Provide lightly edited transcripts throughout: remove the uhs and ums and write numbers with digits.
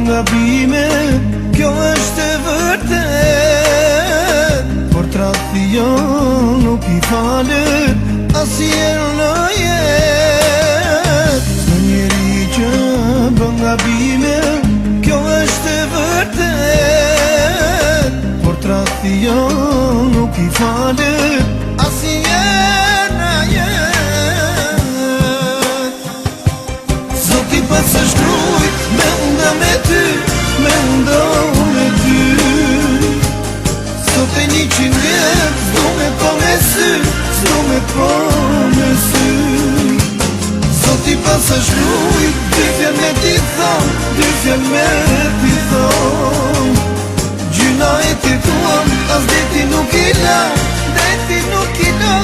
gabime, kjo është e vërtet. Por tradhti jonë nuk I falet asnjëherë në jetë. S'do njeri që bën gabime, kjo është e vërtet. Por tradhti jonë nuk I falet asnjëherë në jetë. Zoti pas së shkrujt me unda me ty, me unda me ty. Sot e 100 vjet, s'do me po me sy, s'do me po me sy. Zoti pas së shkrujt, dy fjalë me ti thon, dy fjalë me ti thon. Gjyna e ti tuan, as deti nuk I la, deti nuk I la.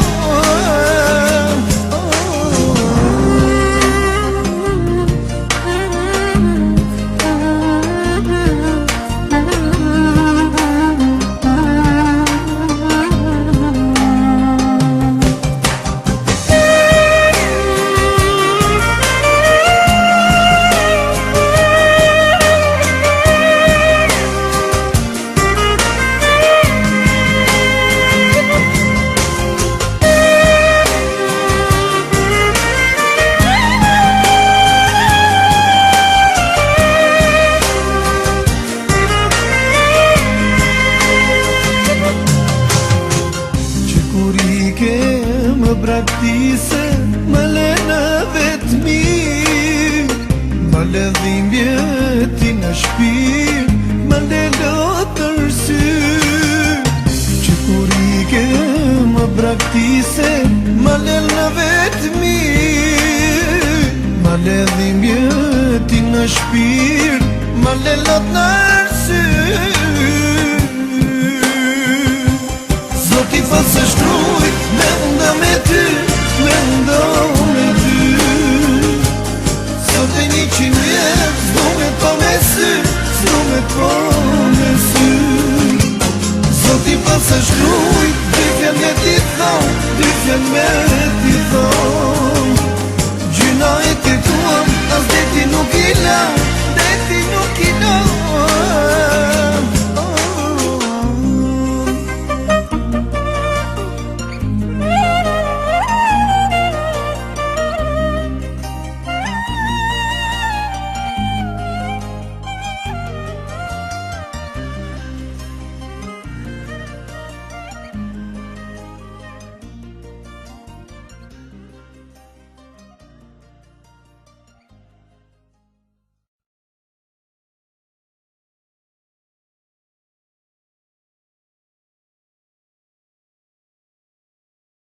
Më braktise, më lena vetëmi, më le dhimbje ti në shpirë, më le lotër sy. Që kur I ke më braktise, më lena vetëmi, më le dhimbje ti në shpirë, më le lotër sy. Zoti pas së shkrujt, me unda me ty, me unda me ty. Sot e 100 vjet, s'do me po me sy, s'do me po me sy. Zoti pas së shkrujt, dy fjalë me ti thon, dy fjalë me ti thon.